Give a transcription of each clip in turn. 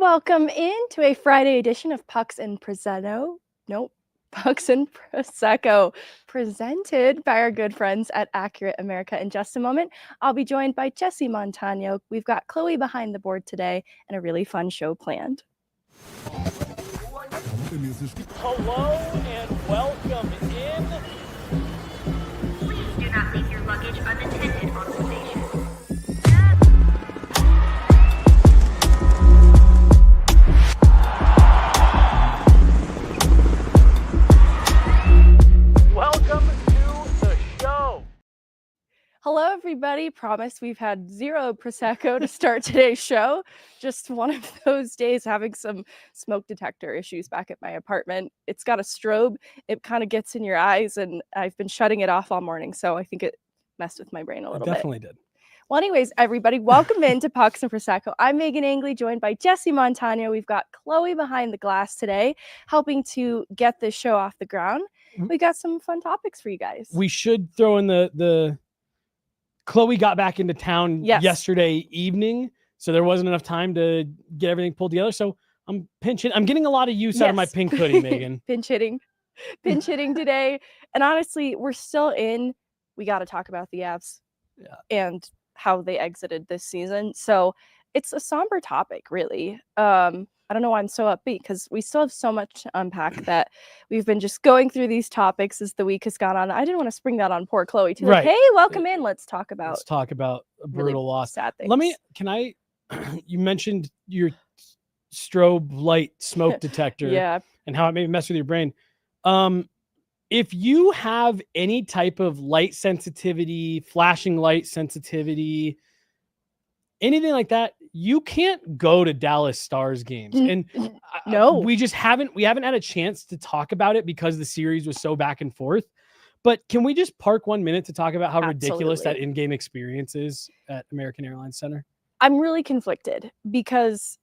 Welcome into a Friday edition of Pucks and Prosecco. Pucks and Prosecco, presented by our good friends at Accurate America. In just a moment, I'll be joined by Jesse Montano. We've got Chloe behind the board today and a really fun show planned. Hello and welcome in. Please do not leave your luggage unattended on the station. Welcome to the show. Hello, everybody. Promise we've had zero Prosecco to start today's show. Just one of those days having some smoke detector issues back at my apartment. It's got a strobe. It kind of gets in your eyes, and I've been shutting it off all morning, so I think it messed with my brain a little bit. Definitely did. Well, anyways, everybody, welcome into Pucks and Prosecco. I'm Meghan Angley, joined by Jesse Montano. We've got Chloe behind the glass today, helping to get this show off the ground. We got some fun topics for you guys. We should throw in the Chloe got back into town yesterday evening, so there wasn't enough time to get everything pulled together. So I'm pinching. I'm getting a lot of use out of my pink hoodie, Megan. Pinch hitting today. And honestly, we're still in. We got to talk about the Avs and how they exited this season. So it's a somber topic, really. I don't know why I'm so upbeat, because we still have so much to unpack that we've been just going through these topics as the week has gone on. I didn't want to spring that on poor Chloe too. Like, hey, welcome in. Let's talk about a brutal loss. Sad things. You mentioned your strobe light smoke detector and how it may mess with your brain. If you have any type of light sensitivity, flashing light sensitivity, anything like that, you can't go to Dallas Stars games. And no, we haven't had a chance to talk about it because the series was so back and forth. But can we just park 1 minute to talk about how ridiculous that in-game experience is at American Airlines Center? I'm really conflicted because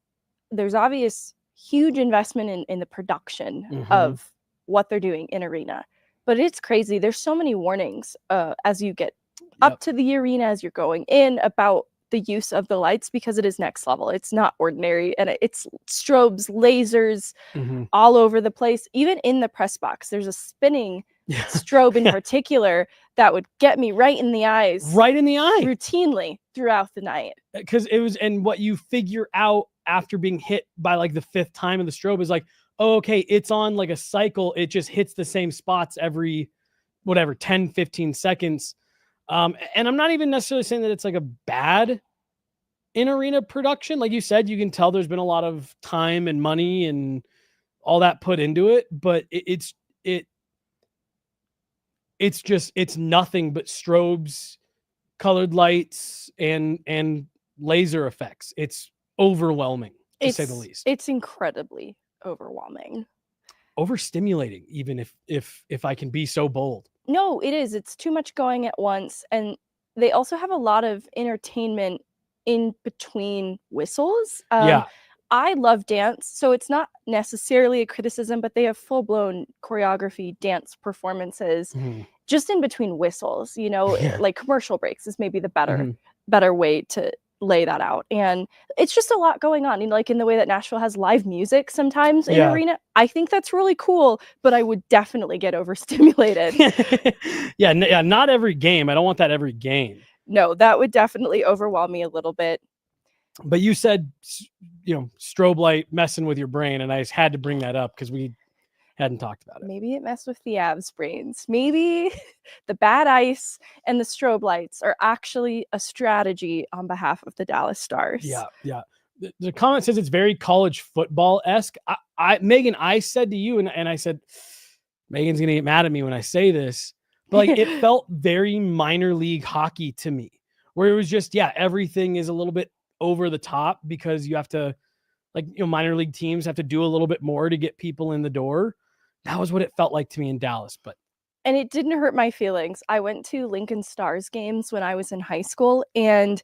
there's obvious huge investment in the production of what they're doing in arena. But it's crazy. There's so many warnings as you get up to the arena, as you're going in, about the use of the lights, because it is next level. It's not ordinary, and it's strobes, lasers all over the place. Even in the press box, there's a spinning strobe in particular that would get me right in the eyes routinely throughout the night. Because it was, and what you figure out after being hit by like the fifth time of the strobe is like, oh, okay, it's on like a cycle. It just hits the same spots every 10, 15 seconds. And I'm not even necessarily saying that it's like a bad in-arena production. Like you said, you can tell there's been a lot of time and money and all that put into it, but it's nothing but strobes, colored lights, and laser effects. It's overwhelming, to say the least. It's incredibly overwhelming. Overstimulating, even if I can be so bold. No, it is. It's too much going at once. And they also have a lot of entertainment in between whistles. I love dance, so it's not necessarily a criticism, but they have full-blown choreography dance performances just in between whistles, like commercial breaks is maybe the better way to lay that out. And it's just a lot going on, like in the way that Nashville has live music sometimes in arena. I think that's really cool, but I would definitely get overstimulated. Not every game. I don't want that every game. No, that would definitely overwhelm me a little bit. But you said, strobe light messing with your brain, and I just had to bring that up because we hadn't talked about it. Maybe it messed with the Avs brains. Maybe the bad ice and the strobe lights are actually a strategy on behalf of the Dallas Stars. Yeah. The comment says it's very college football-esque. Megan, I said to you, and I said, Megan's going to get mad at me when I say this, but like it felt very minor league hockey to me, where it was just, everything is a little bit over the top because you have to, minor league teams have to do a little bit more to get people in the door. That was what it felt like to me in Dallas. And it didn't hurt my feelings. I went to Lincoln Stars games when I was in high school, and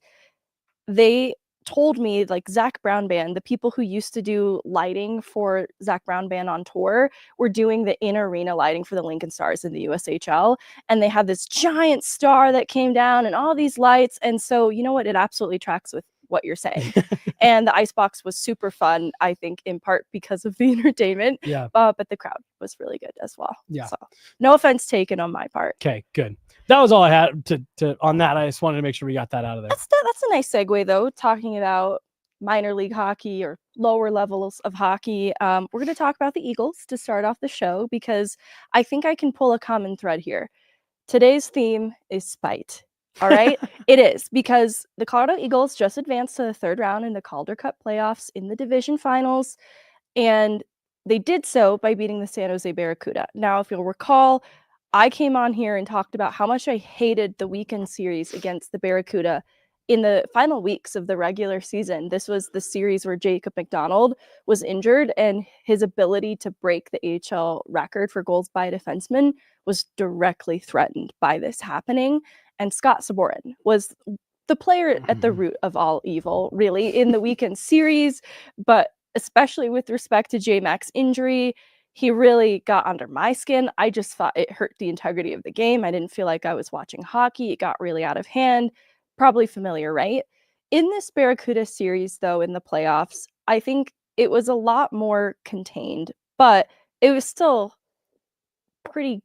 they told me, like, Zach Brown Band, the people who used to do lighting for Zach Brown Band on tour, were doing the in-arena lighting for the Lincoln Stars in the USHL. And they had this giant star that came down and all these lights. And so, you know what? It absolutely tracks with what you're saying. And the icebox was super fun, I think, in part because of the entertainment. Yeah. But the crowd was really good as well. Yeah. So no offense taken on my part. Okay, good. That was all I had to on that. I just wanted to make sure we got that out of there. That's a nice segue, though, talking about minor league hockey or lower levels of hockey. We're going to talk about the Eagles to start off the show, because I think I can pull a common thread here. Today's theme is spite. All right. It is, because the Colorado Eagles just advanced to the third round in the Calder Cup playoffs in the division finals. And they did so by beating the San Jose Barracuda. Now, if you'll recall, I came on here and talked about how much I hated the weekend series against the Barracuda in the final weeks of the regular season. This was the series where Jacob McDonald was injured, and his ability to break the AHL record for goals by a defenseman was directly threatened by this happening. And Scott Sabourin was the player at the root of all evil, really, in the weekend series, but especially with respect to J-Mac's injury. He really got under my skin. I just thought it hurt the integrity of the game. I didn't feel like I was watching hockey. It got really out of hand. Probably familiar, right? In this Barracuda series, though, in the playoffs, I think it was a lot more contained, but it was still pretty,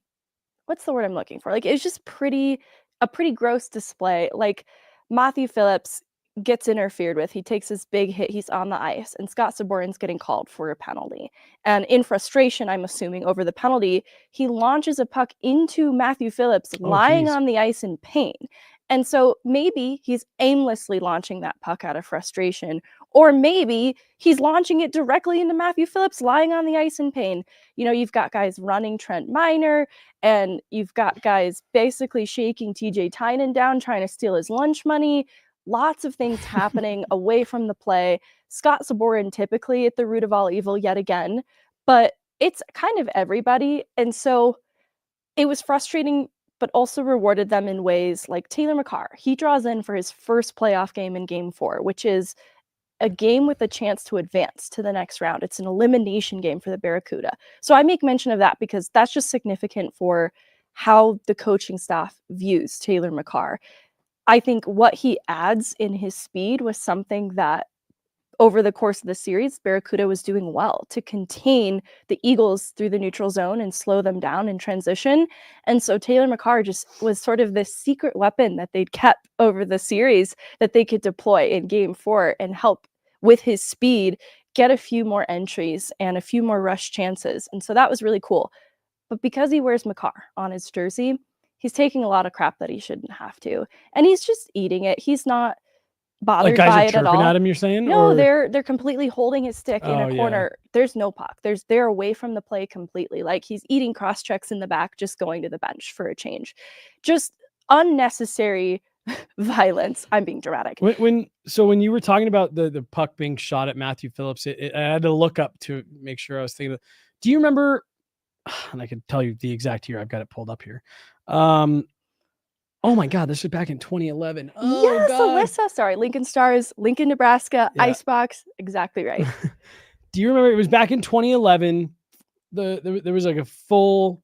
what's the word I'm looking for? Like, it was just a pretty gross display. Like, Matthew Phillips gets interfered with. He takes this big hit. He's on the ice, and Scott Sabourin's getting called for a penalty. And in frustration, I'm assuming, over the penalty, he launches a puck into Matthew Phillips lying on the ice in pain. And so maybe he's aimlessly launching that puck out of frustration, or maybe he's launching it directly into Matthew Phillips lying on the ice in pain. You know, you've got guys running Trent Miner, and you've got guys basically shaking TJ Tynan down, trying to steal his lunch money. Lots of things happening away from the play. Scott Sabourin typically at the root of all evil yet again, but it's kind of everybody. And so it was frustrating, but also rewarded them in ways like Cale Makar. He draws in for his first playoff game in Game 4, which is a game with a chance to advance to the next round. It's an elimination game for the Barracuda. So I make mention of that because that's just significant for how the coaching staff views Cale Makar. I think what he adds in his speed was something that over the course of the series, Barracuda was doing well to contain the Eagles through the neutral zone and slow them down in transition. And so Cale Makar just was sort of this secret weapon that they'd kept over the series that they could deploy in Game 4 and help with his speed get a few more entries and a few more rush chances. And so that was really cool. But because he wears Makar on his jersey, he's taking a lot of crap that he shouldn't have to. And he's just eating it. He's not bothered by it at all. At him, you're saying? No, or? they're completely holding his stick in a corner. Yeah. There's no puck. They're away from the play completely. Like, he's eating cross checks in the back, just going to the bench for a change. Just unnecessary violence. I'm being dramatic. When you were talking about the puck being shot at Matthew Phillips, I had to look up to make sure I was thinking. Do you remember? And I can tell you the exact year. I've got it pulled up here. Oh my God, this was back in 2011. Oh, yes, God. Alyssa. Sorry, Lincoln Stars, Lincoln, Nebraska, yeah. Icebox. Exactly right. Do you remember? It was back in 2011. There was like a full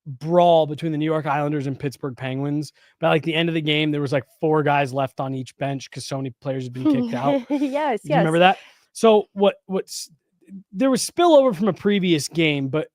brawl between the New York Islanders and Pittsburgh Penguins. But like the end of the game, there was like 4 guys left on each bench because so many players had been kicked out. Yes. You remember that? So there was spillover from a previous game, but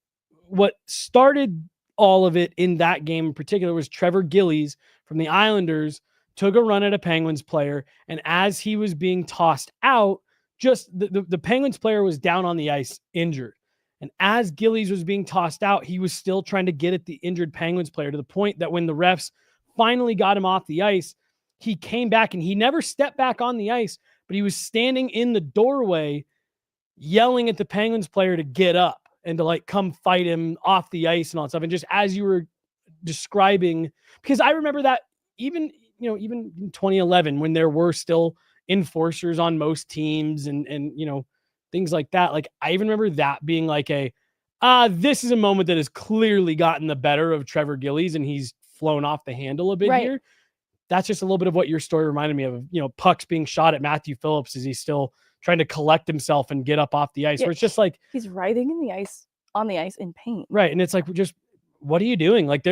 what started all of it in that game in particular was Trevor Gillies from the Islanders took a run at a Penguins player, and as he was being tossed out, just the Penguins player was down on the ice injured. And as Gillies was being tossed out, he was still trying to get at the injured Penguins player, to the point that when the refs finally got him off the ice, he came back and he never stepped back on the ice, but he was standing in the doorway yelling at the Penguins player to get up and to like come fight him off the ice and all that stuff. And just as you were describing, because I remember that even in 2011, when there were still enforcers on most teams and things like that. Like, I even remember that being like this is a moment that has clearly gotten the better of Trevor Gillies and he's flown off the handle a bit here. That's just a little bit of what your story reminded me of, pucks being shot at Matthew Phillips as he's still trying to collect himself and get up off the ice, where it's just like he's writhing on the ice in pain. Right. And it's like, just, what are you doing? Like,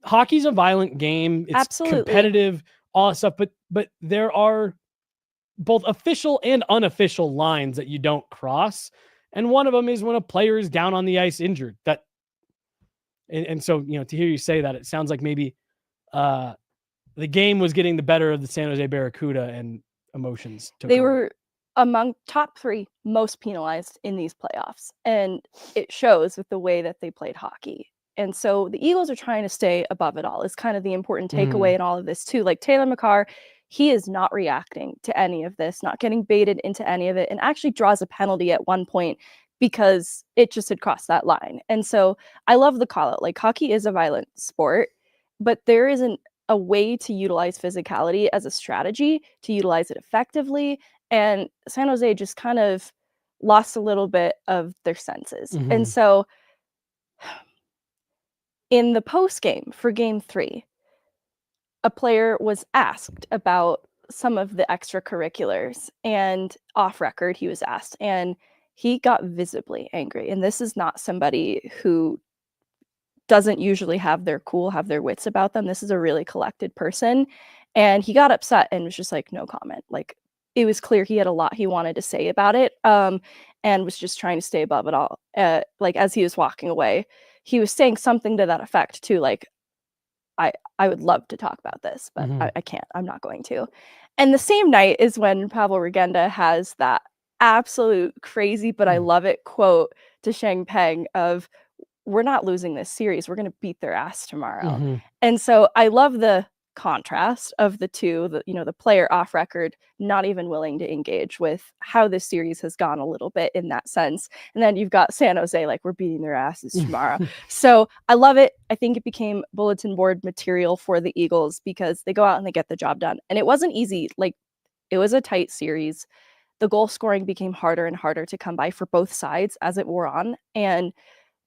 hockey's a violent game. It's competitive, all that stuff, but there are both official and unofficial lines that you don't cross. And one of them is when a player is down on the ice injured. And so, to hear you say that, it sounds like maybe the game was getting the better of the San Jose Barracuda and emotions. They were among top 3 most penalized in these playoffs. And it shows with the way that they played hockey. And so the Eagles are trying to stay above it all is kind of the important takeaway in all of this too. Like Taylor Makar, he is not reacting to any of this, not getting baited into any of it, and actually draws a penalty at one point because it just had crossed that line. And so I love the call out. Like, hockey is a violent sport, but there isn't a way to utilize physicality as a strategy to utilize it effectively. And San Jose just kind of lost a little bit of their senses. And so in the post game for game 3, a player was asked about some of the extracurriculars, and off record he was asked, and he got visibly angry. And this is not somebody who doesn't usually have their cool, have their wits about them. This is a really collected person. And he got upset and was just like, no comment. Like, it was clear he had a lot he wanted to say about it, and was just trying to stay above it all. Like, as he was walking away, he was saying something to that effect too, like, I would love to talk about this, but I can't. I'm not going to. And the same night is when Pavel Regenda has that absolute crazy, but I love it quote to Sheng Peng of, we're not losing this series. We're going to beat their ass tomorrow. And so I love the contrast of the two, the player off record, not even willing to engage with how this series has gone a little bit in that sense. And then you've got San Jose, like, we're beating their asses tomorrow. So I love it. I think it became bulletin board material for the Eagles because they go out and they get the job done. And it wasn't easy. Like, it was a tight series. The goal scoring became harder and harder to come by for both sides as it wore on. And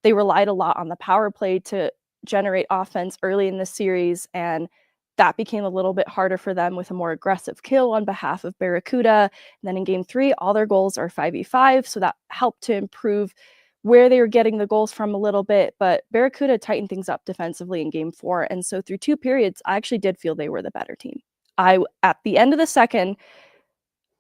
they relied a lot on the power play to generate offense early in the series, and that became a little bit harder for them with a more aggressive kill on behalf of Barracuda. And then in game 3, all their goals are 5v5, so that helped to improve where they were getting the goals from a little bit. But Barracuda tightened things up defensively in game 4, and so through 2 periods, I actually did feel they were the better team. At the end of the second,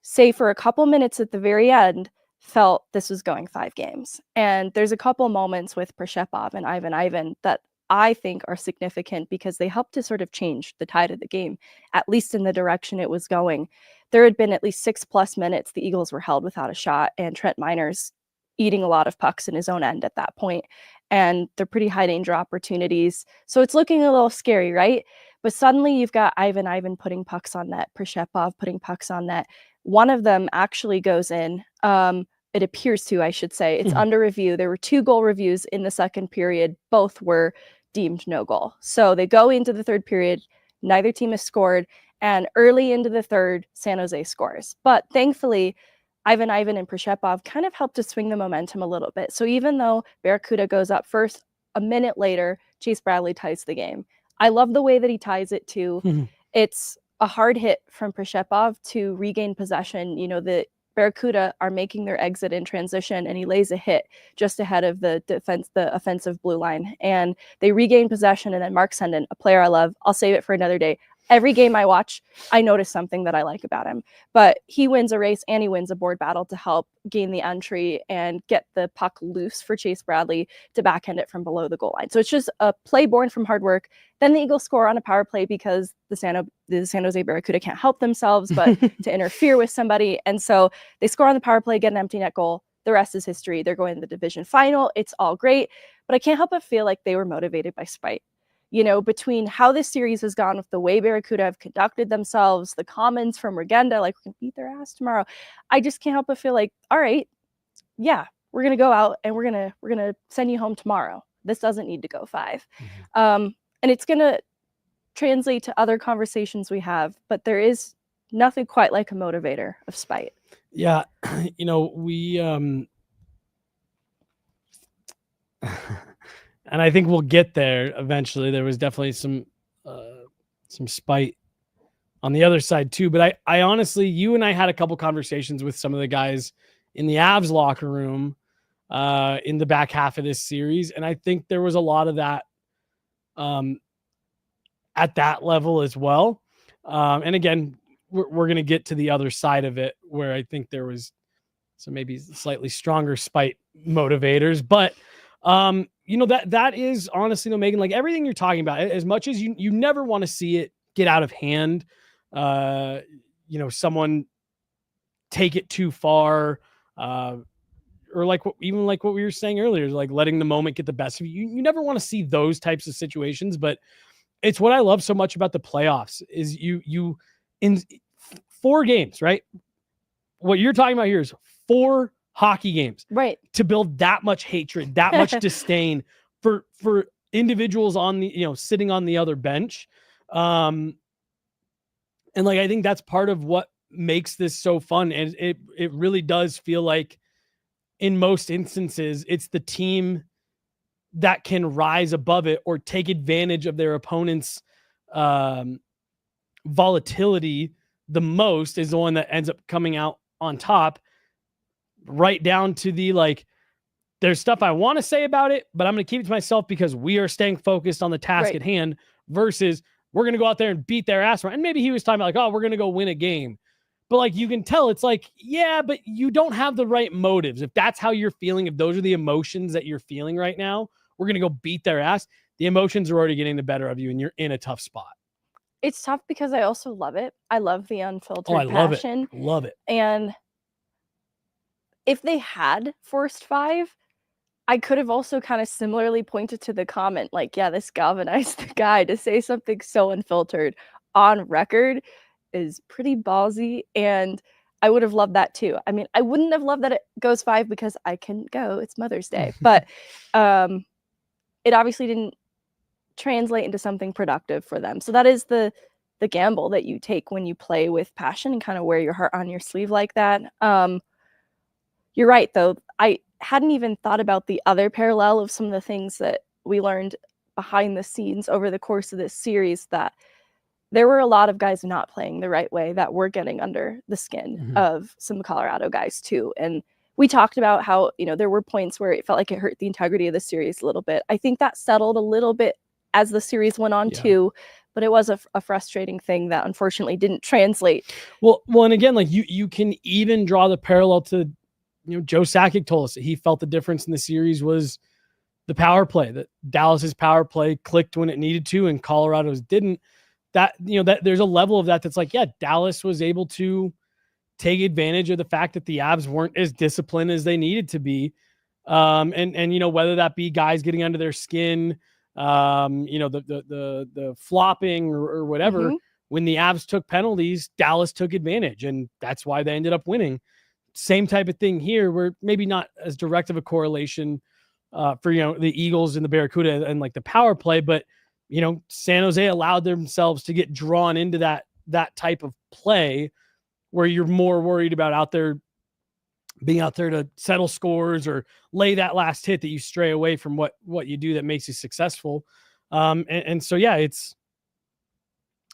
say for a couple minutes at the very end, felt this was going 5 games. And there's a couple moments with Prosecco and Ivan that I think are significant because they helped to sort of change the tide of the game, at least in the direction it was going. There had been at least 6+ minutes the Eagles were held without a shot, and Trent Miner's eating a lot of pucks in his own end at that point, and they're pretty high danger opportunities. So it's looking a little scary, right? But suddenly you've got Ivan putting pucks on net, Prosecco putting pucks on net. One of them actually goes in. It appears to, I should say. It's under review. There were 2 goal reviews in the second period. Both were deemed no goal. So they go into the third period. Neither team has scored. And early into the third, San Jose scores. But thankfully, Ivan and Prosecco kind of helped to swing the momentum a little bit. So even though Barracuda goes up first, a minute later, Chase Bradley ties the game. I love the way that he ties it too. It's a hard hit from Prosecco to regain possession. The Barracuda are making their exit in transition, and he lays a hit just ahead of the offensive blue line, and they regain possession. And then Mark Sundin, a player I love, I'll save it for another day. Every game I watch, I notice something that I like about him, but he wins a race and he wins a board battle to help gain the entry and get the puck loose for Chase Bradley to backhand it from below the goal line. So it's just a play born from hard work. Then the Eagles score on a power play because the San Jose Barracuda can't help themselves but to interfere with somebody. And so they score on the power play, get an empty net goal. The rest is history. They're going to the division final. It's all great, but I can't help but feel like they were motivated by spite. Between how this series has gone with the way Barracuda have conducted themselves, the comments from Regenda, like, we're going to beat their ass tomorrow. I just can't help but feel like, all right, yeah, we're going to go out and we're going to send you home tomorrow. This doesn't need to go 5. And it's going to translate to other conversations we have, but there is nothing quite like a motivator of spite. Yeah. We, and I think we'll get there eventually. There was definitely some spite on the other side too. But I honestly, you and I had a couple conversations with some of the guys in the Avs locker room in the back half of this series. And I think there was a lot of that at that level as well. And again, we're going to get to the other side of it where I think there was some maybe slightly stronger spite motivators, but that is honestly, Meghan, like everything you're talking about, as much as you never want to see it get out of hand, someone take it too far, or like what we were saying earlier, like letting the moment get the best of you. You never want to see those types of situations, but it's what I love so much about the playoffs is you in 4 games, right? What you're talking about here is 4 hockey games, right? To build that much hatred, that much disdain for individuals on the, sitting on the other bench. And like, I think that's part of what makes this so fun. And it really does feel like in most instances, it's the team that can rise above it or take advantage of their opponent's volatility the most is the one that ends up coming out on top, right down to the, like, there's stuff I want to say about it, but I'm going to keep it to myself because we are staying focused on the task at hand versus we're going to go out there and beat their ass. And maybe he was talking about like, oh, we're going to go win a game. But like, you can tell it's like, yeah, but you don't have the right motives. If that's how you're feeling, if those are the emotions that you're feeling right now, we're going to go beat their ass. The emotions are already getting the better of you and you're in a tough spot. It's tough because I also love it. I love the unfiltered passion. Love it. And if they had forced 5, I could have also kind of similarly pointed to the comment, like, yeah, this galvanized the guy to say something so unfiltered on record is pretty ballsy. And I would have loved that too. I mean, I wouldn't have loved that it goes 5 because I can go. It's Mother's Day. But it obviously didn't translate into something productive for them. So that is the gamble that you take when you play with passion and kind of wear your heart on your sleeve like that. You're right, though. I hadn't even thought about the other parallel of some of the things that we learned behind the scenes over the course of this series, that there were a lot of guys not playing the right way that were getting under the skin of some Colorado guys too. And we talked about how, there were points where it felt like it hurt the integrity of the series a little bit. I think that settled a little bit as the series went on too, but it was a frustrating thing that unfortunately didn't translate. Well, and again, like you can even draw the parallel to, Joe Sakic told us that he felt the difference in the series was the power play, that Dallas's power play clicked when it needed to and Colorado's didn't. That, that there's a level of that's like, yeah, Dallas was able to take advantage of the fact that the Avs weren't as disciplined as they needed to be. And whether that be guys getting under their skin, the flopping or whatever, when the Avs took penalties, Dallas took advantage and that's why they ended up winning. Same type of thing here, where maybe not as direct of a correlation for, the Eagles and the Barracuda and like the power play, but San Jose allowed themselves to get drawn into that type of play where you're more worried about being out there to settle scores or lay that last hit that you stray away from what you do that makes you successful. And so, yeah, it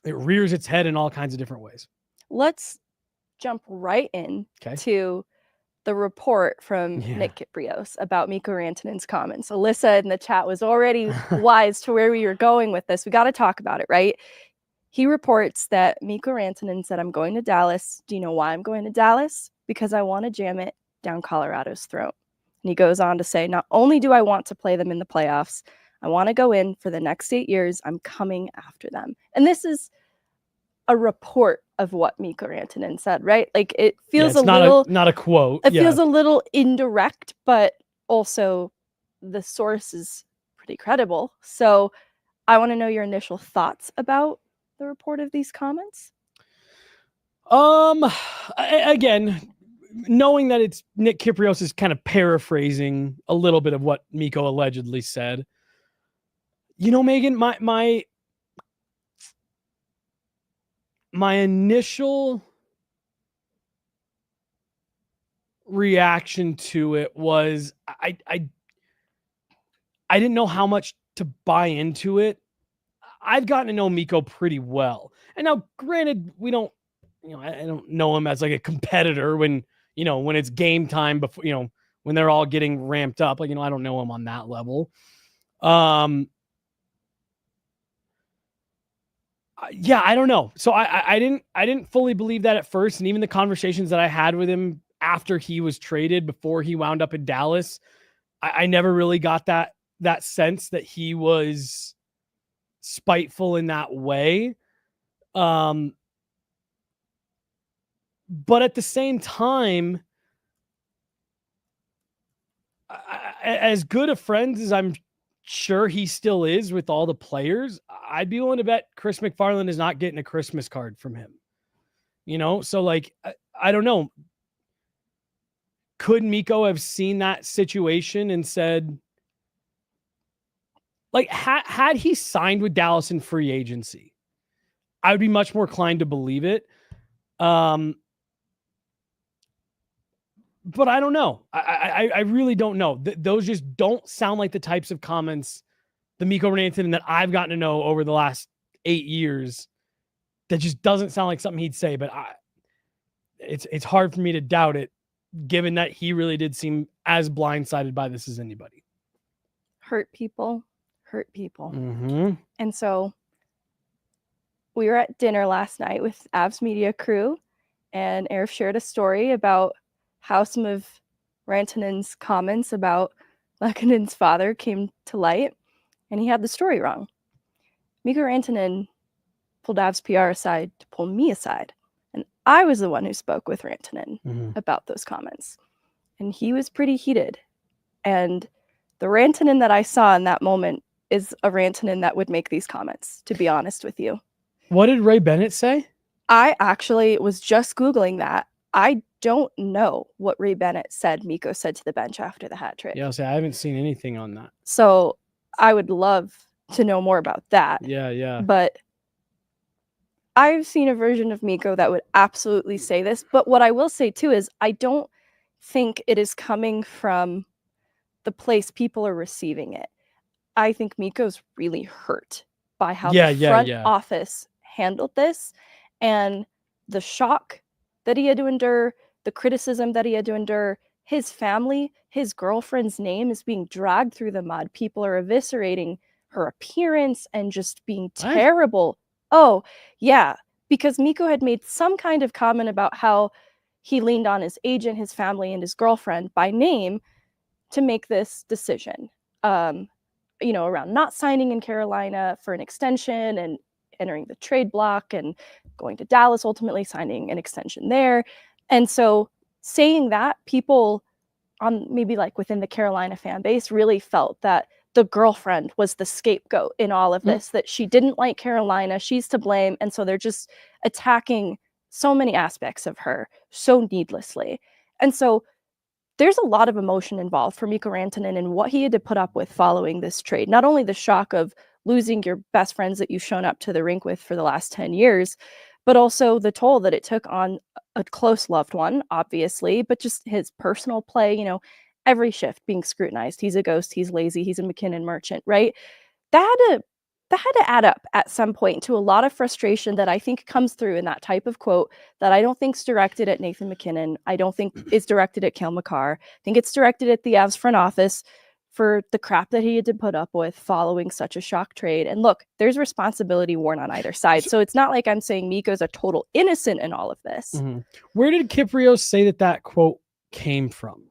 rears its head in all kinds of different ways. Let's jump right in to the report from Nick Kypreos about Miko Rantanen's comments. Alyssa in the chat was already wise to where we were going with this. We got to talk about it, right? He reports that Miko Rantanen said, "I'm going to Dallas. Do you know why I'm going to Dallas? Because I want to jam it down Colorado's throat." And he goes on to say, "Not only do I want to play them in the playoffs, I want to go in for the next 8 years. I'm coming after them." And this is a report of what Miko Rantanen said, right? Like, it feels not a quote. It feels a little indirect, but also the source is pretty credible. So I want to know your initial thoughts about the report of these comments. Again, knowing that it's Nick Kypreos is kind of paraphrasing a little bit of what Miko allegedly said. Meghan, my initial reaction to it was I didn't know how much to buy into it. I've gotten to know Miko pretty well. And now, granted, we don't, I don't know him as like a competitor when it's game time before, when they're all getting ramped up. Like, I don't know him on that level. Yeah, I don't know. So I didn't fully believe that at first, and even the conversations that I had with him after he was traded, before he wound up in Dallas, I never really got that sense that he was spiteful in that way. But at the same time, as good of friends as I'm sure he still is with all the players, I'd be willing to bet Chris McFarland is not getting a Christmas card from him. So like, I don't know. Could Miko have seen that situation and said, like, had he signed with Dallas in free agency, I would be much more inclined to believe it. But I don't know. I really don't know. Those just don't sound like the types of comments, the Miko Rantanen that I've gotten to know over the last 8 years, that just doesn't sound like something he'd say. But it's hard for me to doubt it, given that he really did seem as blindsided by this as anybody. Hurt people. Mm-hmm. And so we were at dinner last night with Avs Media crew, and Erik shared a story about how some of Rantanen's comments about MacKinnon's father came to light, and he had the story wrong. Miko Rantanen pulled Avs PR aside to pull me aside, and I was the one who spoke with Rantanen about those comments, and he was pretty heated. And the Rantanen that I saw in that moment is a Rantanen that would make these comments, to be honest with you. What did Ray Bennett say? I actually was just Googling that. I don't know what Ray Bennett said Miko said to the bench after the hat trick. Yeah, I'll say I haven't seen anything on that. So I would love to know more about that. Yeah. But I've seen a version of Miko that would absolutely say this. But what I will say too is I don't think it is coming from the place people are receiving it. I think Miko's really hurt by how the front office handled this, and the shock that he had to endure, the criticism that he had to endure. His family, his girlfriend's name is being dragged through the mud. People are eviscerating her appearance and just being terrible. Oh, yeah, because Miko had made some kind of comment about how he leaned on his agent, his family, and his girlfriend by name to make this decision. Around not signing in Carolina for an extension and entering the trade block and going to Dallas, ultimately signing an extension there. And so saying that, people on maybe like within the Carolina fan base really felt that the girlfriend was the scapegoat in all of this, that she didn't like Carolina, she's to blame. And so they're just attacking so many aspects of her so needlessly. And so there's a lot of emotion involved for Miko Rantanen and what he had to put up with following this trade. Not only the shock of losing your best friends that you've shown up to the rink with for the last 10 years, but also the toll that it took on a close loved one, obviously, but just his personal play, every shift being scrutinized. He's a ghost, he's lazy, he's a MacKinnon merchant, right? That had to add up at some point to a lot of frustration that I think comes through in that type of quote that I don't think's directed at Nathan MacKinnon. I don't think is directed at Cale Makar. I think it's directed at the Avs front office for the crap that he had to put up with following such a shock trade. And look, there's responsibility worn on either side. So it's not like I'm saying Miko's a total innocent in all of this. Mm-hmm. Where did Kyprios say that quote came from?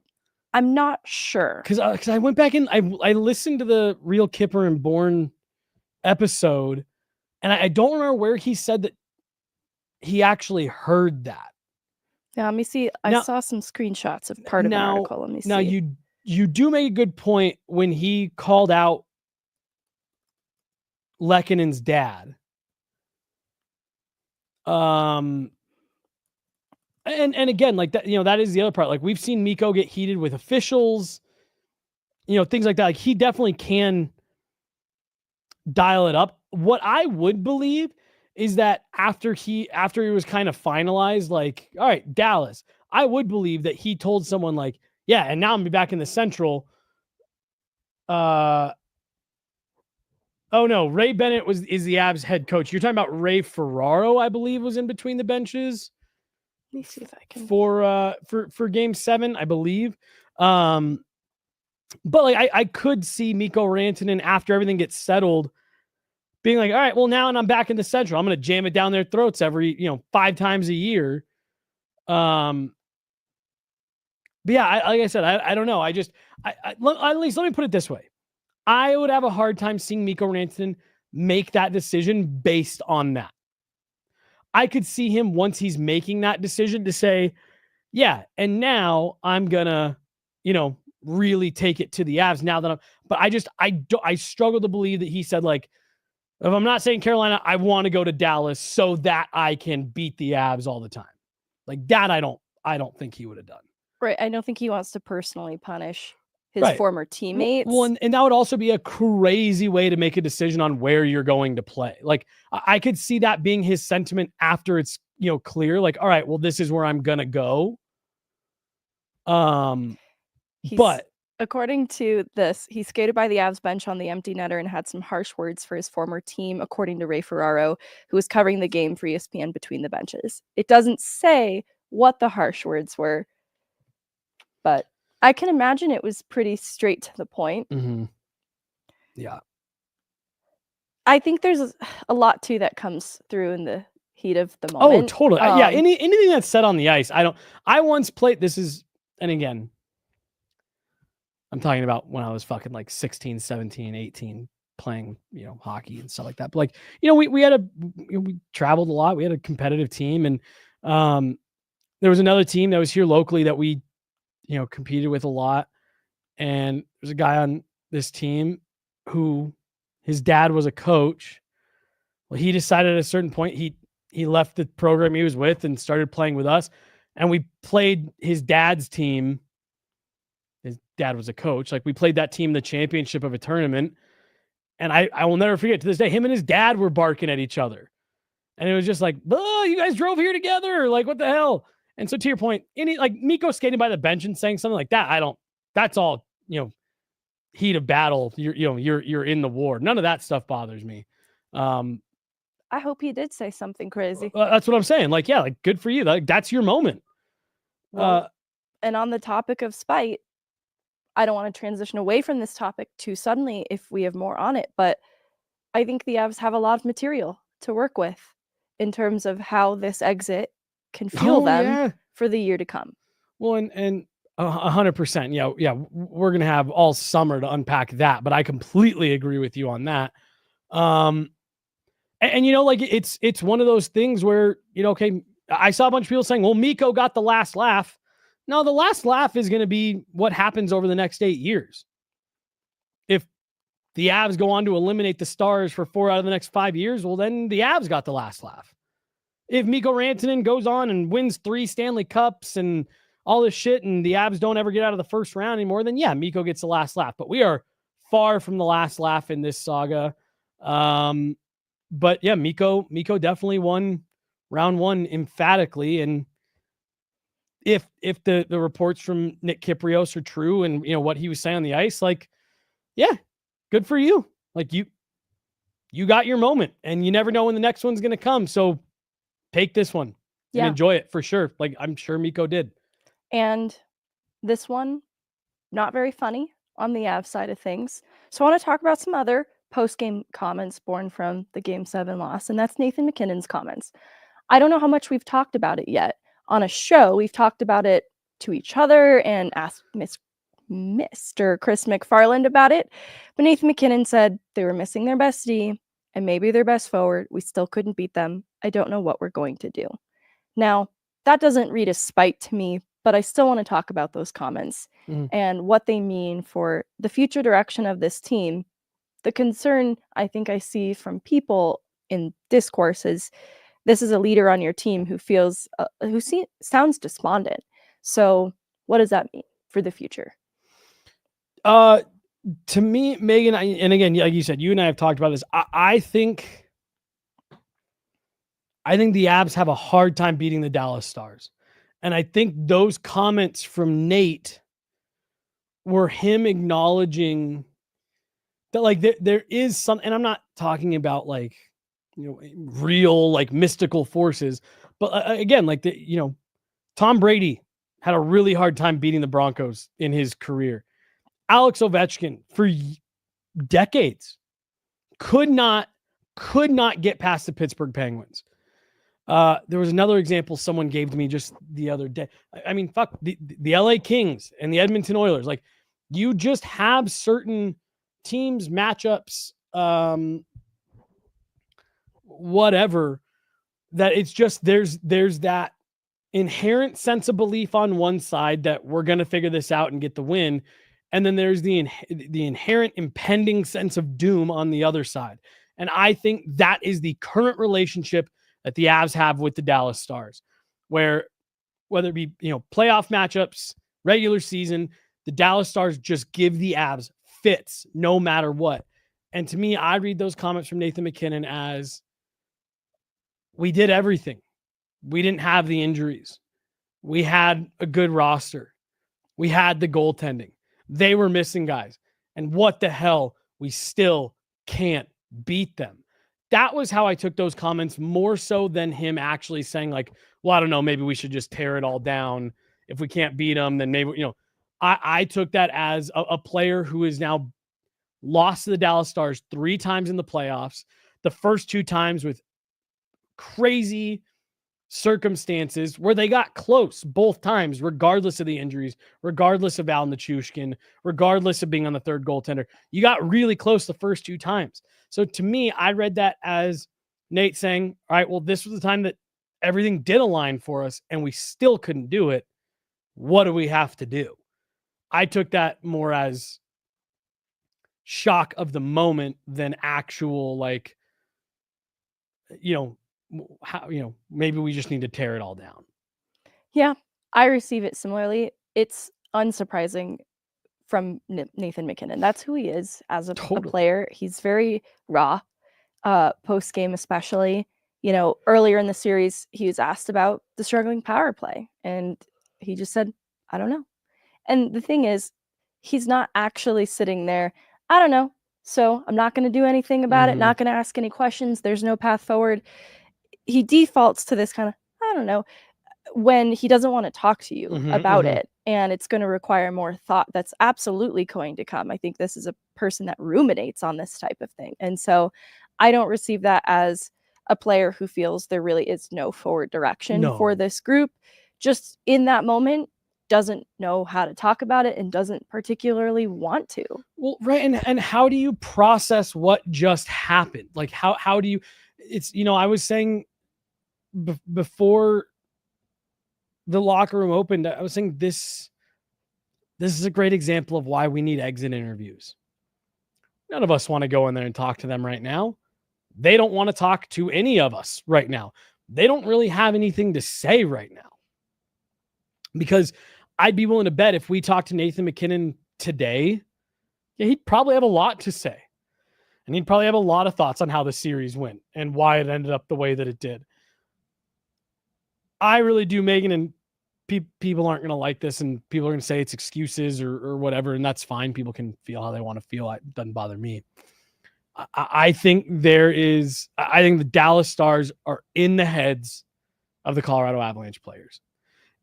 I'm not sure. Because I went back and I listened to the Real Kipper and Born episode, and I don't remember where he said that he actually heard that. Yeah, let me see. I saw some screenshots of part of an article. Let me see. Now you do make a good point when he called out Lekkonen's dad. And again, like that, that is the other part. Like, we've seen Miko get heated with officials, things like that. Like, he definitely can dial it up. What I would believe is that after he was kind of finalized, like, all right, Dallas, I would believe that he told someone like, yeah, and now I'm gonna be back in the Central. Oh no, Ray Bennett is the Avs head coach. You're talking about Ray Ferraro, I believe, was in between the benches. Let me see if I can for Game 7, I believe. But like I could see Miko Rantanen after everything gets settled being like, all right, well, now and I'm back in the Central. I'm going to jam it down their throats every, 5 times a year. But yeah, like I said, I don't know. At least let me put it this way. I would have a hard time seeing Miko Rantanen make that decision based on that. I could see him once he's making that decision to say, yeah, and now I'm gonna, really take it to the Avs now that I struggle to believe that he said, like, if I'm not saying Carolina, I want to go to Dallas so that I can beat the Avs all the time. Like that, I don't think he would have done. Right. I don't think he wants to personally punish his former teammates. Well, and that would also be a crazy way to make a decision on where you're going to play. Like I could see that being his sentiment after it's, clear, like, all right, well, this is where I'm going to go. But according to this, he skated by the Avs bench on the empty netter and had some harsh words for his former team, according to Ray Ferraro, who was covering the game for ESPN between the benches. It doesn't say what the harsh words were, but I can imagine it was pretty straight to the point. Mm-hmm. Yeah. I think there's a lot too that comes through in the heat of the moment. Oh, totally. Yeah. Anything that's said on the ice. I once played, and again, I'm talking about when I was fucking like 16, 17, 18 playing, hockey and stuff like that. But like, we traveled a lot. We had a competitive team, and there was another team that was here locally that we, competed with a lot. And there's a guy on this team who his dad was a coach. Well, he decided at a certain point, he left the program he was with and started playing with us. And we played his dad's team. His dad was a coach. Like we played that team the championship of a tournament. And I will never forget, to this day, him and his dad were barking at each other. And it was just like, oh, you guys drove here together. Like, what the hell? And so to your point, Miko skating by the bench and saying something like that, that's all, heat of battle. You're in the war. None of that stuff bothers me. I hope he did say something crazy. That's what I'm saying. Like, yeah, like good for you. That's your moment. Well, and on the topic of spite, I don't want to transition away from this topic too suddenly if we have more on it, but I think the Avs have a lot of material to work with in terms of how this exit can fuel them for the year to come. Well, and 100%. Yeah. We're going to have all summer to unpack that, but I completely agree with you on that. And it's one of those things where, okay, I saw a bunch of people saying, well, Miko got the last laugh. No, the last laugh is going to be what happens over the next 8 years. If the Avs go on to eliminate the Stars for 4 out of the next 5 years, well, then the Avs got the last laugh. If Miko Rantanen goes on and wins 3 Stanley Cups and all this shit and the Avs don't ever get out of the first round anymore, then yeah, Miko gets the last laugh. But we are far from the last laugh in this saga. But yeah, Miko definitely won round 1 emphatically. And if the reports from Nick Kypreos are true and what he was saying on the ice, like, yeah, good for you. Like you got your moment and you never know when the next one's going to come. So take this one and enjoy it for sure. Like I'm sure Miko did. And this one, not very funny on the Avs side of things. So I want to talk about some other post-game comments born from the Game 7 loss, and that's Nathan MacKinnon's comments. I don't know how much we've talked about it yet. On a show, we've talked about it to each other and asked Mr. Chris McFarland about it. But Nathan MacKinnon said they were missing their best D and maybe their best forward. We still couldn't beat them. I don't know what we're going to do. Now, that doesn't read as spite to me, but I still want to talk about those comments and what they mean for the future direction of this team. The concern I think I see from people in discourse is this is a leader on your team who sounds despondent. So what does that mean for the future? To me, Megan, and again, like you said, you and I have talked about this. I think the Avs have a hard time beating the Dallas Stars. And I think those comments from Nate were him acknowledging that, like, there is some, and I'm not talking about like, real, like mystical forces, but again, like Tom Brady had a really hard time beating the Broncos in his career. Alex Ovechkin for decades could not could not get past the Pittsburgh Penguins. There was another example someone gave to me just the other day. I mean, fuck the LA Kings and the Edmonton Oilers. Like, you just have certain teams, matchups, whatever, that it's just there's that inherent sense of belief on one side that we're going to figure this out and get the win. And then there's the inherent impending sense of doom on the other side. And I think that is the current relationship that the Avs have with the Dallas Stars, where whether it be, playoff matchups, regular season, the Dallas Stars just give the Avs fits no matter what. And to me, I read those comments from Nathan MacKinnon as, we did everything. We didn't have the injuries. We had a good roster. We had the goaltending. They were missing guys. And what the hell? We still can't beat them. That was how I took those comments, more so than him actually saying, like, well, I don't know, maybe we should just tear it all down. If we can't beat them, then maybe, I took that as a player who is now lost to the Dallas Stars 3 times in the playoffs. The first 2 times with crazy circumstances where they got close both times, regardless of the injuries, regardless of Al Nichushkin, regardless of being on the third goaltender. You got really close the first 2 times. So to me, I read that as Nate saying, all right, well, this was the time that everything did align for us and we still couldn't do it. What do we have to do? I took that more as shock of the moment than actual, like, maybe we just need to tear it all down. Yeah, I receive it similarly. It's unsurprising from Nathan MacKinnon. That's who he is as a player. He's very raw, post game especially. Earlier in the series, he was asked about the struggling power play, and he just said, I don't know. And the thing is, he's not actually sitting there, I don't know, so I'm not going to do anything about it, not going to ask any questions. There's no path forward. He defaults to this kind of, I don't know, when he doesn't want to talk to you about it, and it's going to require more thought. That's absolutely going to come. I think this is a person that ruminates on this type of thing. And so I don't receive that as a player who feels there really is no forward direction for this group. Just in that moment, doesn't know how to talk about it and doesn't particularly want to. Well, right. And how do you process what just happened? Like, how do you, it's, I was saying before the locker room opened, I was saying this is a great example of why we need exit interviews. None of us want to go in there and talk to them right now. They don't want to talk to any of us right now. They don't really have anything to say right now. Because I'd be willing to bet if we talked to Nathan MacKinnon today, he'd probably have a lot to say. And he'd probably have a lot of thoughts on how the series went and why it ended up the way that it did. I really do, Meghan, and people aren't going to like this, and people are going to say it's excuses or whatever, and that's fine. People can feel how they want to feel. It doesn't bother me. I think I think the Dallas Stars are in the heads of the Colorado Avalanche players.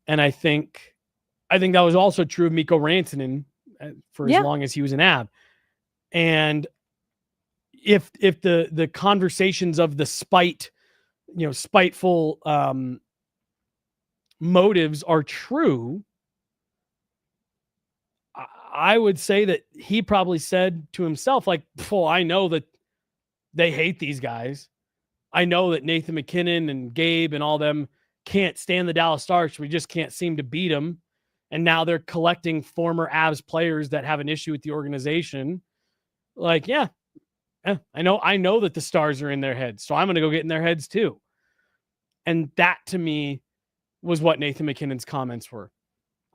And I think that was also true of Miko Rantanen for as long as he was an Av. And if the conversations of the spiteful motives are true, I would say that he probably said to himself, like, I know that they hate these guys. I know that Nathan MacKinnon and Gabe and all them can't stand the Dallas Stars. We just can't seem to beat them. And now they're collecting former Avs players that have an issue with the organization. Like, I know that the Stars are in their heads, so I'm going to go get in their heads too. And that to me was what Nathan MacKinnon's comments were.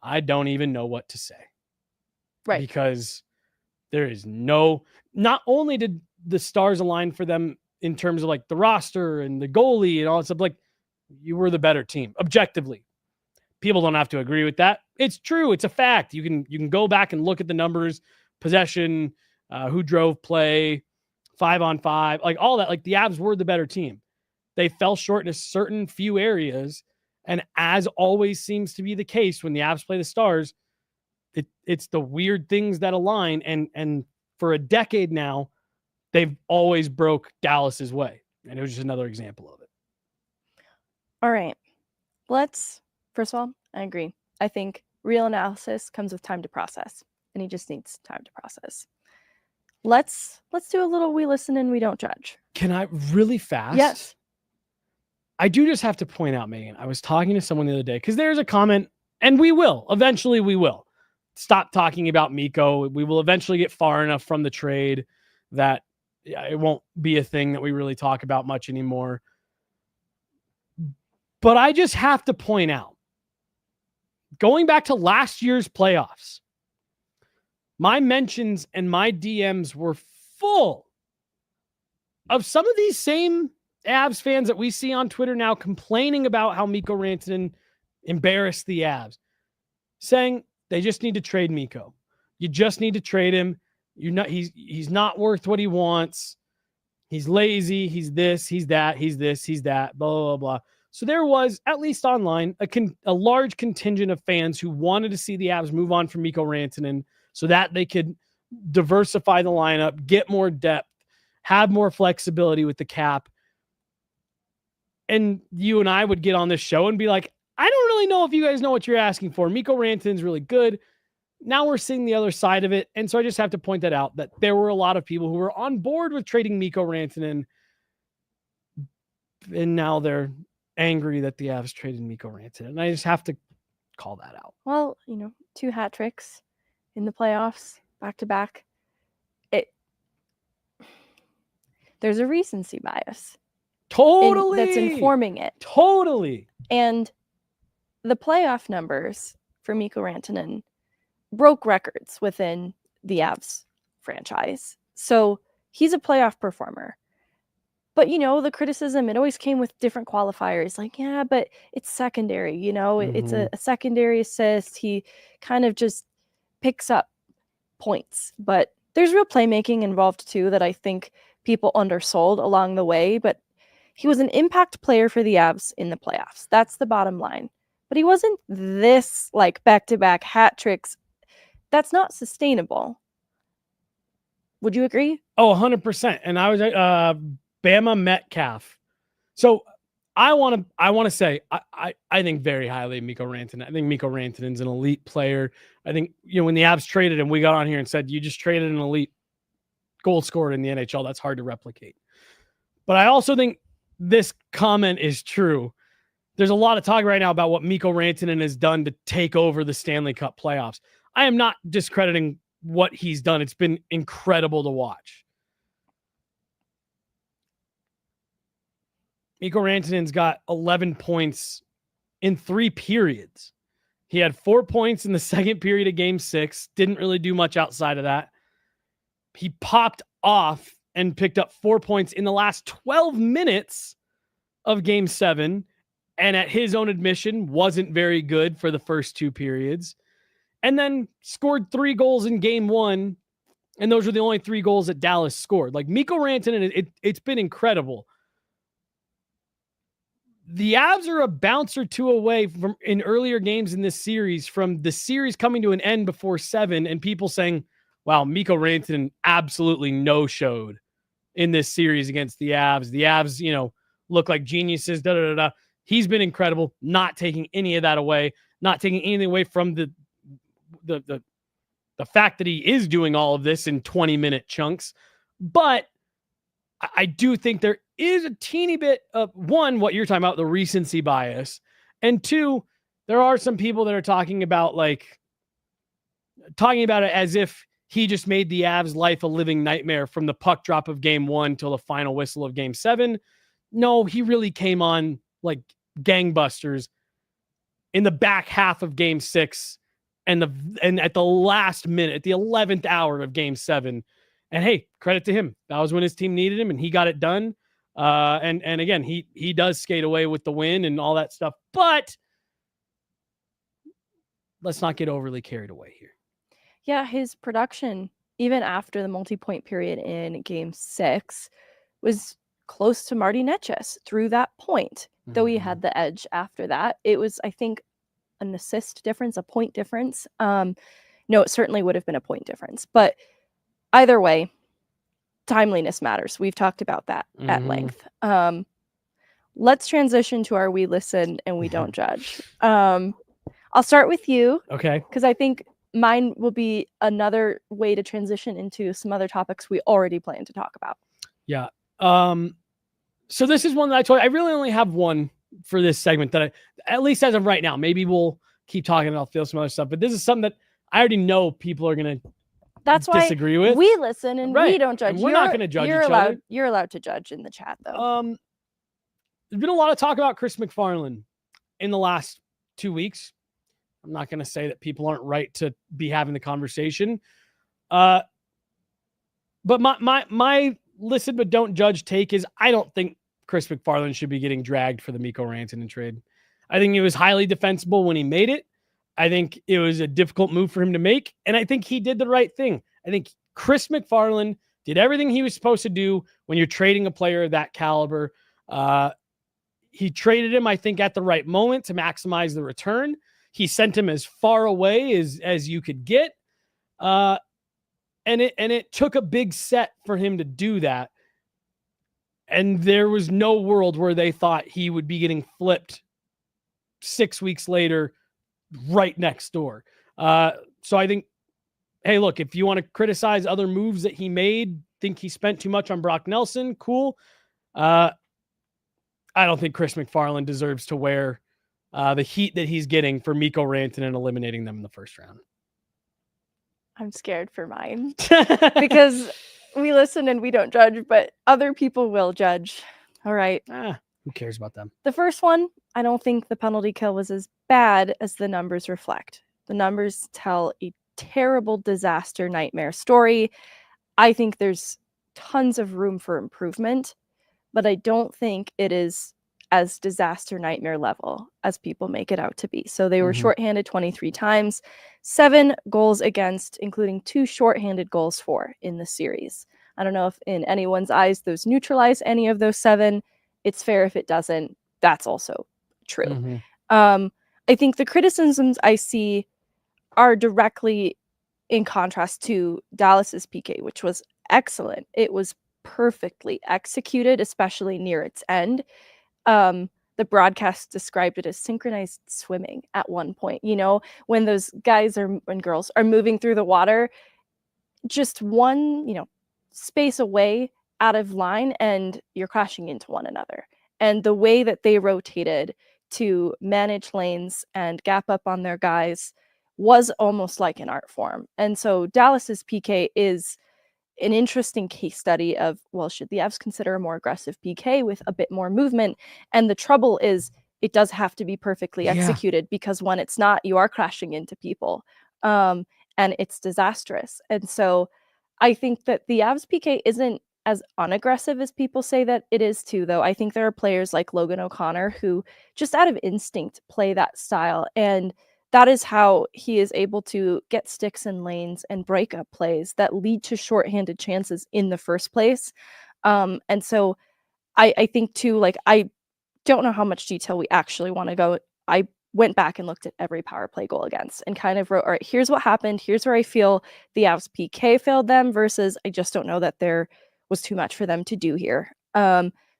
I don't even know what to say. Right. Because there is not only did the Stars align for them in terms of like the roster and the goalie and all that stuff, like, you were the better team objectively. People don't have to agree with that. It's true. It's a fact. You can go back and look at the numbers, possession, who drove play, 5-on-5, like all that. Like, the Avs were the better team. They fell short in a certain few areas. And as always seems to be the case when the Avs play the Stars, it's the weird things that align. And for a decade now, they've always broke Dallas's way. And it was just another example of it. All right. First of all, I agree. I think real analysis comes with time to process, and he just needs time to process. Let's do a little we listen and we don't judge. Can I really fast? Yes. I do just have to point out, Meghan, I was talking to someone the other day because there's a comment, and eventually we will stop talking about Miko. We will eventually get far enough from the trade that it won't be a thing that we really talk about much anymore. But I just have to point out, going back to last year's playoffs, my mentions and my DMs were full of some of these same Avs fans that we see on Twitter now complaining about how Miko Rantanen embarrassed the Avs, saying they just need to trade Miko. You just need to trade him. He's not worth what he wants. He's lazy. He's this, he's that, he's this, he's that, blah, blah, blah. So there was, at least online, a large contingent of fans who wanted to see the Avs move on from Miko Rantanen so that they could diversify the lineup, get more depth, have more flexibility with the cap. And you and I would get on this show and be like, I don't really know if you guys know what you're asking for. Miko Rantanen's really good. Now we're seeing the other side of it. And so I just have to point that out, that there were a lot of people who were on board with trading Miko Rantanen. And now they're angry that the Avs traded Miko Rantanen. And I just have to call that out. Well, 2 hat tricks in the playoffs, back to back. There's a recency bias. Totally. That's informing it. Totally. And the playoff numbers for Miko Rantanen broke records within the Avs franchise. So he's a playoff performer. But, the criticism, it always came with different qualifiers. Like, yeah, but it's secondary, it's a secondary assist. He kind of just picks up points. But there's real playmaking involved, too, that I think people undersold along the way. But he was an impact player for the Avs in the playoffs. That's the bottom line. But he wasn't this, back-to-back hat tricks. That's not sustainable. Would you agree? Oh, 100%. And I was Bama Metcalf. So I want to say I think very highly of Miko Rantanen. I think Miko Rantanen's an elite player. I think when the Avs traded him, we got on here and said you just traded an elite goal scorer in the NHL. That's hard to replicate. But I also think this comment is true. There's a lot of talk right now about what Miko Rantanen has done to take over the Stanley Cup playoffs. I am not discrediting what he's done. It's been incredible to watch. Miko Rantanen's got 11 points in 3 periods. He had 4 points in the second period of Game 6. Didn't really do much outside of that. He popped off and picked up 4 points in the last 12 minutes of Game 7. And at his own admission, wasn't very good for the first 2 periods. And then scored 3 goals in Game 1. And those were the only 3 goals that Dallas scored. Miko Rantanen, it's been incredible. The Avs are a bounce or 2 away from in earlier games in this series from the series coming to an end before 7 and people saying, wow, Miko Rantanen absolutely no-showed in this series against the Avs. The Avs, look like geniuses, da-da-da-da. He's been incredible, not taking any of that away, not taking anything away from the fact that he is doing all of this in 20-minute chunks. But I do think there is a teeny bit of, one, what you're talking about, the recency bias. And 2, there are some people that are talking about it as if he just made the Avs' life a living nightmare from the puck drop of Game 1 till the final whistle of Game 7. No, he really came on like gangbusters in the back half of Game 6 and at the last minute, at the 11th hour of Game 7. And hey, credit to him. That was when his team needed him and he got it done. And again, he does skate away with the win and all that stuff, but let's not get overly carried away here. Yeah, his production, even after the multi-point period in Game 6, was close to Marty Necas through that point. Though he had the edge after that. It was, I think, an assist difference, a point difference. No, it certainly would have been a point difference. But either way, timeliness matters. We've talked about that at Mhm. length. Let's transition to our we listen and we don't judge. I'll start with you Okay. because I think mine will be another way to transition into some other topics we already plan to talk about. Yeah. So this is one that I told you, I really only have one for this segment that at least as of right now, maybe we'll keep talking and I'll feel some other stuff, but this is something that I already know people are going to That's why disagree with. we listen and we Right. don't judge. And we're not going to judge each other. You're allowed to judge in the chat though. There's been a lot of talk about Chris MacFarland in the last 2 weeks. I'm not going to say that people aren't right to be having the conversation. But my listen but don't judge take is I don't think Chris MacFarland should be getting dragged for the Miko Rantanen trade. I think it was highly defensible when he made it. I think it was a difficult move for him to make, and I think he did the right thing. I think Chris MacFarland did everything he was supposed to do when you're trading a player of that caliber. He traded him, I think, at the right moment to maximize the return. He sent him as far away as you could get. And it took a big set for him to do that. And there was no world where they thought he would be getting flipped 6 weeks later, right next door. So I think, hey, look, if you want to criticize other moves that he made, think he spent too much on Brock Nelson, cool. I don't think Chris MacFarland deserves to wear the heat that he's getting for Miko Rantanen and eliminating them in the first round. I'm scared for mine because we listen and we don't judge, but other people will judge. All right. Who cares about them? The first one, I don't think the penalty kill was as bad as the numbers reflect. The numbers tell a terrible disaster nightmare story. I think there's tons of room for improvement, but I don't think it is as disaster nightmare level as people make it out to be. So they were shorthanded 23 times, 7 goals against, including 2 shorthanded goals for in the series. I don't know if in anyone's eyes those neutralize any of those 7. It's fair if it doesn't. That's also true. I think the criticisms I see are directly in contrast to Dallas's PK, which was excellent. It was perfectly executed, especially near its end. The broadcast described it as synchronized swimming at one point. You know, when those guys and girls are moving through the water, just one, space away out of line and you're crashing into one another. And the way that they rotated to manage lanes and gap up on their guys was almost like an art form. And so Dallas's PK is an interesting case study of, well, should the Avs consider a more aggressive PK with a bit more movement? And the trouble is it does have to be perfectly executed because when it's not, you are crashing into people and it's disastrous. And so I think that the Avs PK isn't as unaggressive as people say that it is too, though. I think there are players like Logan O'Connor who just out of instinct play that style. And that is how he is able to get sticks in lanes and break up plays that lead to shorthanded chances in the first place. And so I think too, like, I don't know how much detail we actually want to go. I went back and looked at every power play goal against and kind of wrote, all right, here's what happened. Here's where I feel the Avs PK failed them versus I just don't know that there was too much for them to do here.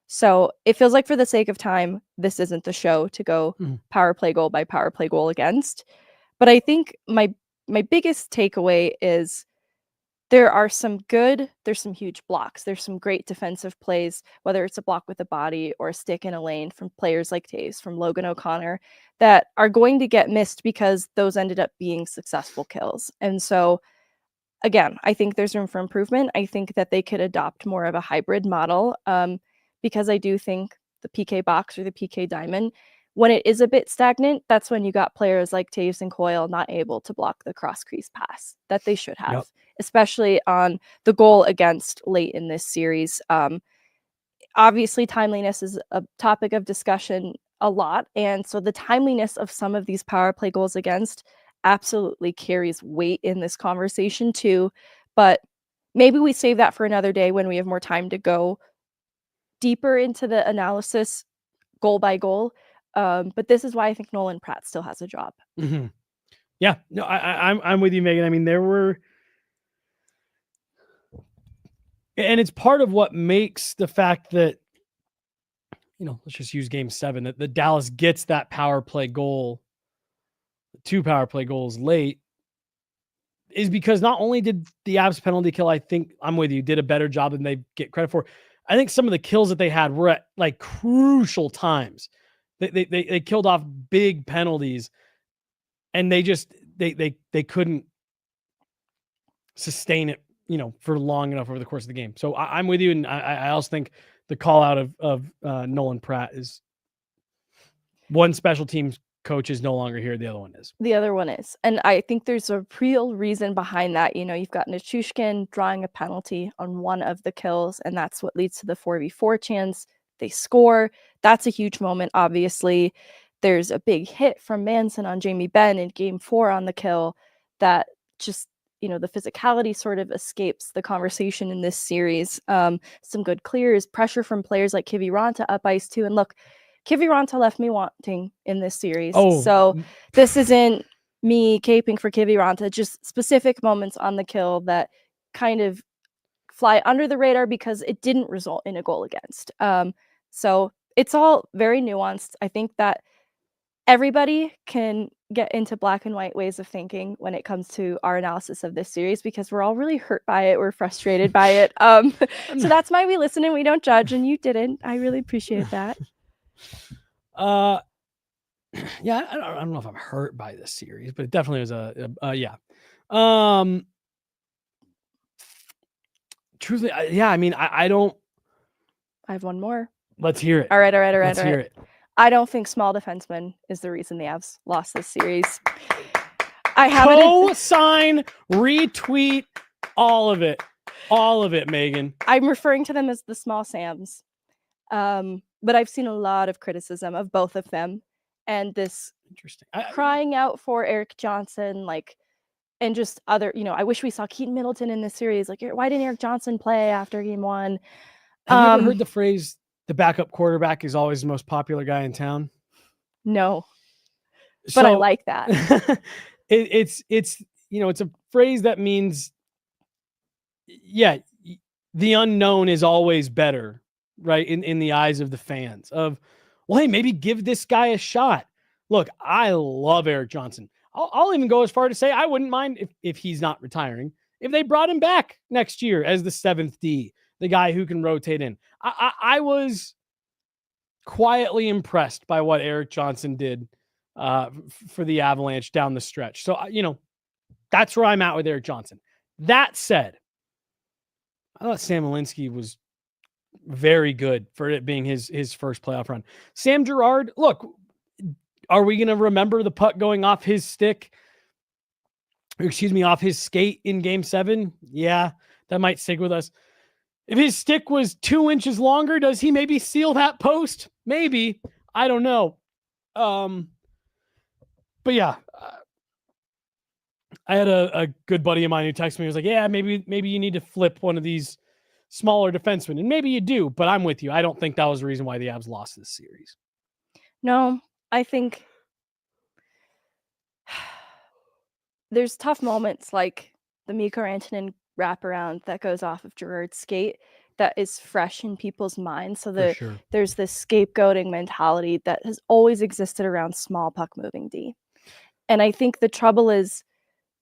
So it feels like for the sake of time, this isn't the show to go power play goal by power play goal against. But I think my biggest takeaway is there's some huge blocks. There's some great defensive plays, whether it's a block with a body or a stick in a lane from players like Taves, from Logan O'Connor, that are going to get missed because those ended up being successful kills. And so, again, I think there's room for improvement. I think that they could adopt more of a hybrid model because I do think the PK box or the PK diamond, when it is a bit stagnant, that's when you got players like Taves and Coyle not able to block the cross crease pass that they should have, especially on the goal against late in this series. Obviously, timeliness is a topic of discussion a lot. And so the timeliness of some of these power play goals against absolutely carries weight in this conversation too. But maybe we save that for another day when we have more time to go deeper into the analysis goal by goal. But this is why I think Nolan Pratt still has a job. Yeah, no, I'm with you, Megan. I mean, there were And it's part of what makes the fact that, let's just use game 7, that the Dallas gets that power play goal, 2 power play goals late, is because not only did the Avs penalty kill, I think I'm with you, did a better job than they get credit for. I think some of the kills that they had were at like crucial times. They killed off big penalties, and they couldn't sustain it, for long enough over the course of the game. So I'm with you, and I also think the call out of Nolan Pratt is one special teams coach is no longer here. The other one is. The other one is. And I think there's a real reason behind that. You've got Nichushkin drawing a penalty on one of the kills, and that's what leads to the 4v4 chance. They score. That's a huge moment, obviously. There's a big hit from Manson on Jamie Benn in game 4 on the kill that just, the physicality sort of escapes the conversation in this series. Some good clears, pressure from players like Kiviranta up ice too. And look, Kiviranta left me wanting in this series. So this isn't me caping for Kiviranta, just specific moments on the kill that kind of fly under the radar because it didn't result in a goal against. So it's all very nuanced. I think that everybody can get into black and white ways of thinking when it comes to our analysis of this series because we're all really hurt by it. We're frustrated by it. So that's why we listen and we don't judge, and you didn't. I really appreciate that. Yeah, I don't know if I'm hurt by this series, but it definitely was yeah. Truthfully, I don't. I have one more. Let's hear it. All right. Let's hear it. I don't think small defenseman is the reason the Avs lost this series. I have co-sign, retweet, all of it, Meghan. I'm referring to them as the small Sams. But I've seen a lot of criticism of both of them, and this interesting crying out for Erik Johnson, and just other, I wish we saw Keaton Middleton in this series. Why didn't Erik Johnson play after game 1? Have you ever heard the phrase, the backup quarterback is always the most popular guy in town? No, but I like that. it's a phrase that means, the unknown is always better. Right, in the eyes of the fans of, well, hey, maybe give this guy a shot. Look, I love Erik Johnson. I'll even go as far to say I wouldn't mind if he's not retiring, if they brought him back next year as the 7th D, the guy who can rotate in. I was quietly impressed by what Erik Johnson did for the Avalanche down the stretch. So, that's where I'm at with Erik Johnson. That said, I thought Sam Alinsky was very good for it being his first playoff run. Sam Girard, look, are we going to remember the puck going off his stick? Off his skate in game 7? Yeah, that might stick with us. If his stick was 2 inches longer, does he maybe seal that post? Maybe. I don't know. But yeah, I had a good buddy of mine who texted me. He was like, yeah, maybe you need to flip one of these smaller defensemen. And maybe you do, but I'm with you. I don't think that was the reason why the Avs lost this series. No, I think there's tough moments like the Miko Rantanen wraparound that goes off of Girard's skate that is fresh in people's minds. So there's this scapegoating mentality that has always existed around small puck moving D. And I think the trouble is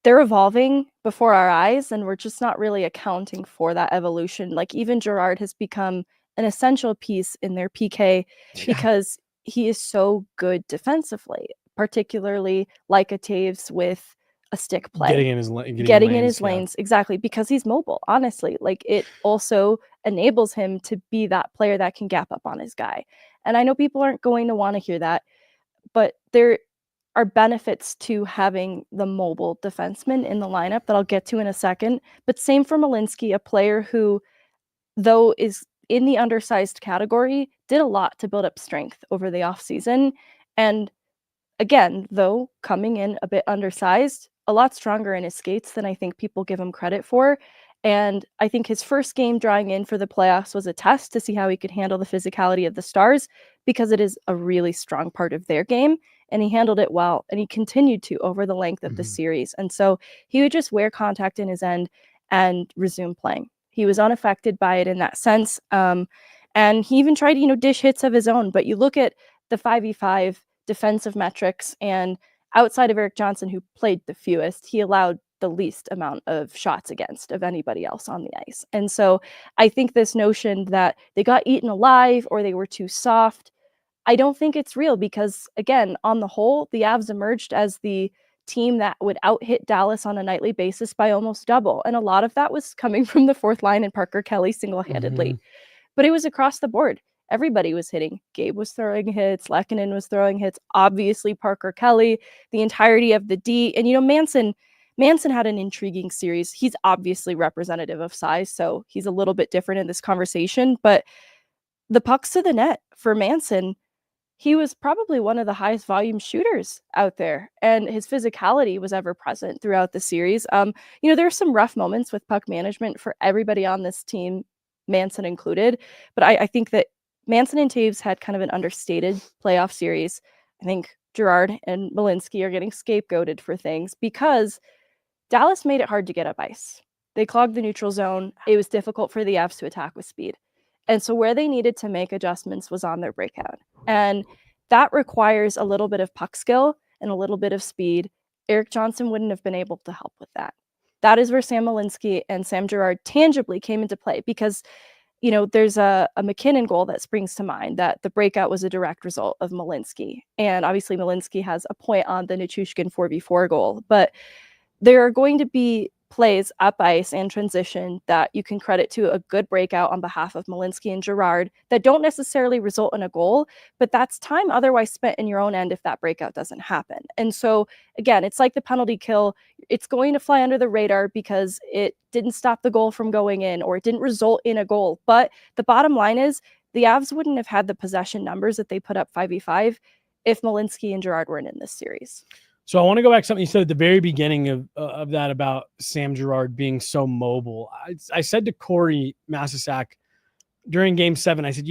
they're evolving before our eyes, and we're just not really accounting for that evolution. Even Girard has become an essential piece in their PK because he is so good defensively, particularly like a Taves with a stick play. Getting in his lanes. Exactly, because he's mobile, honestly. It also enables him to be that player that can gap up on his guy. And I know people aren't going to want to hear that, but there are benefits to having the mobile defenseman in the lineup that I'll get to in a second. But same for Malinsky, a player who, though is in the undersized category, did a lot to build up strength over the offseason. And again, though coming in a bit undersized, a lot stronger in his skates than I think people give him credit for. And I think his first game drawing in for the playoffs was a test to see how he could handle the physicality of the Stars, because it is a really strong part of their game. And he handled it well, and he continued to over the length of the series. And so he would just wear contact in his end and resume playing. He was unaffected by it in that sense. And he even tried, dish hits of his own. But you look at the 5v5 defensive metrics, and outside of Erik Johnson, who played the fewest, he allowed the least amount of shots against of anybody else on the ice. And so I think this notion that they got eaten alive or they were too soft, I don't think it's real because, again, on the whole, the Avs emerged as the team that would out-hit Dallas on a nightly basis by almost double. And a lot of that was coming from the fourth line and Parker Kelly single-handedly. But it was across the board. Everybody was hitting. Gabe was throwing hits. MacKinnon was throwing hits. Obviously, Parker Kelly, the entirety of the D. And, Manson had an intriguing series. He's obviously representative of size, so he's a little bit different in this conversation. But the pucks to the net for Manson, he was probably one of the highest volume shooters out there, and his physicality was ever present throughout the series. There are some rough moments with puck management for everybody on this team, Manson included, but I think that Manson and Taves had kind of an understated playoff series. I think Girard and Malinsky are getting scapegoated for things because Dallas made it hard to get up ice. They clogged the neutral zone. It was difficult for the Avs to attack with speed. And so where they needed to make adjustments was on their breakout. And that requires a little bit of puck skill and a little bit of speed. Erik Johnson wouldn't have been able to help with that. That is where Sam Malinsky and Sam Girard tangibly came into play because, there's a MacKinnon goal that springs to mind that the breakout was a direct result of Malinsky. And obviously Malinsky has a point on the Nichushkin 4v4 goal. But there are going to be plays up ice and transition that you can credit to a good breakout on behalf of Malinsky and Girard that don't necessarily result in a goal, but that's time otherwise spent in your own end if that breakout doesn't happen. And so, again, it's like the penalty kill. It's going to fly under the radar because it didn't stop the goal from going in or it didn't result in a goal. But the bottom line is the Avs wouldn't have had the possession numbers that they put up 5v5 if Malinsky and Girard weren't in this series. So I want to go back to something you said at the very beginning of that about Sam Girard being so mobile. I said to Corey Massasak during Game 7, I said,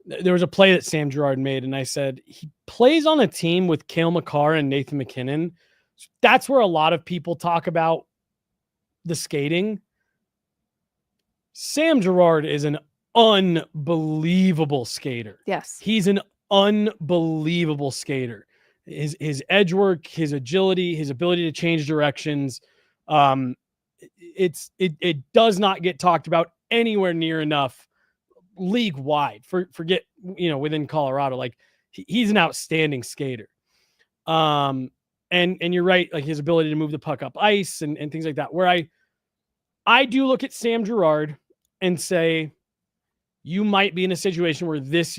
there was a play that Sam Girard made, and I said, he plays on a team with Cale Makar and Nathan MacKinnon. That's where a lot of people talk about the skating. Sam Girard is an unbelievable skater. Yes. He's an unbelievable skater. His edge work, his agility, his ability to change directions. It does not get talked about anywhere near enough league wide. Forget, within Colorado, like he's an outstanding skater. And you're right. Like his ability to move the puck up ice and things like that, where I do look at Sam Girard and say, you might be in a situation where this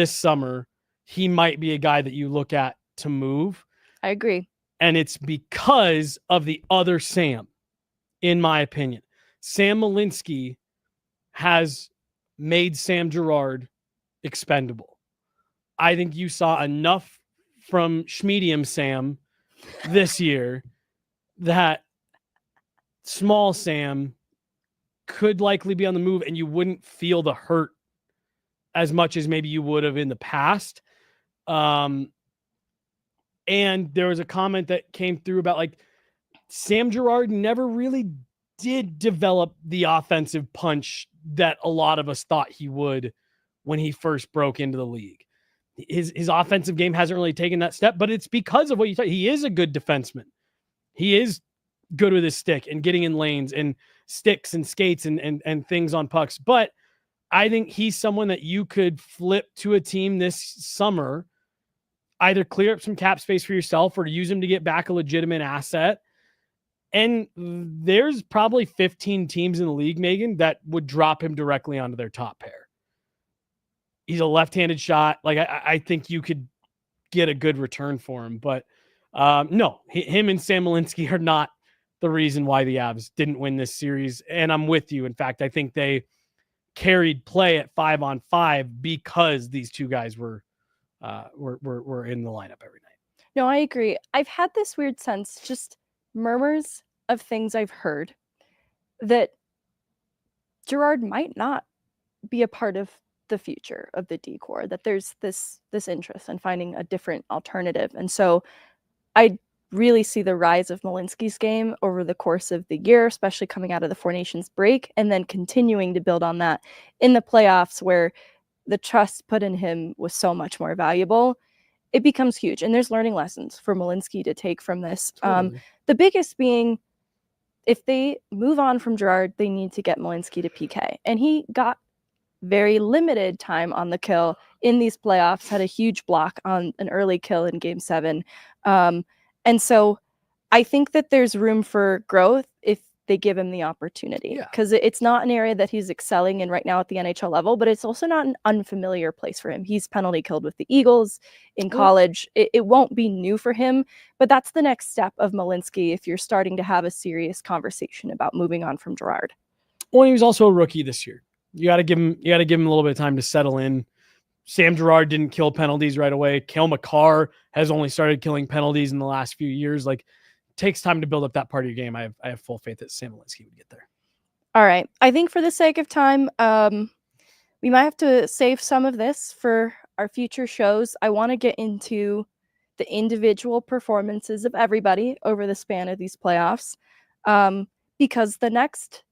summer, he might be a guy that you look at to move. I agree. And it's because of the other Sam, in my opinion. Sam Malinsky has made Sam Girard expendable. I think you saw enough from Schmedium Sam this year that small Sam could likely be on the move and you wouldn't feel the hurt as much as maybe you would have in the past. And there was a comment that came through about like Sam Girard never really did develop the offensive punch that a lot of us thought he would when he first broke into the league. His offensive game hasn't really taken that step, but it's because of what you thought. He is a good defenseman. He is good with his stick and getting in lanes and sticks and skates and things on pucks. But I think he's someone that you could flip to a team this summer, either clear up some cap space for yourself or use him to get back a legitimate asset. And there's probably 15 teams in the league, Meghan, that would drop him directly onto their top pair. He's a left-handed shot. Like I think you could get a good return for him, but no, him and Sam Malinsky are not the reason why the Avs didn't win this series. And I'm with you. In fact, I think they carried play at 5-on-5 because these two guys were in the lineup every night. No, I agree. I've had this weird sense, just murmurs of things I've heard, that Girard might not be a part of the future of the D-Corps, that there's this interest in finding a different alternative. And so I really see the rise of Malinsky's game over the course of the year, especially coming out of the Four Nations break, and then continuing to build on that in the playoffs where the trust put in him was so much more valuable. It becomes huge. And there's learning lessons for Malinsky to take from this. Totally. The biggest being, if they move on from Girard, they need to get Malinsky to PK. And he got very limited time on the kill in these playoffs, had a huge block on an early kill in Game 7. And so I think that there's room for growth if they give him the opportunity, because it's not an area that he's excelling in right now at the NHL level, but it's also not an unfamiliar place for him. He's penalty killed with the Eagles in college. It won't be new for him, but that's the next step of Malinsky if you're starting to have a serious conversation about moving on from Girard. Well, he was also a rookie this year. You got to give him a little bit of time to settle in. Sam Girard didn't kill penalties right away. Cale Makar has only started killing penalties in the last few years. Like, it takes time to build up that part of your game. I have full faith that Sam Malinsky would get there. All right. I think for the sake of time, we might have to save some of this for our future shows. I want to get into the individual performances of everybody over the span of these playoffs, because the next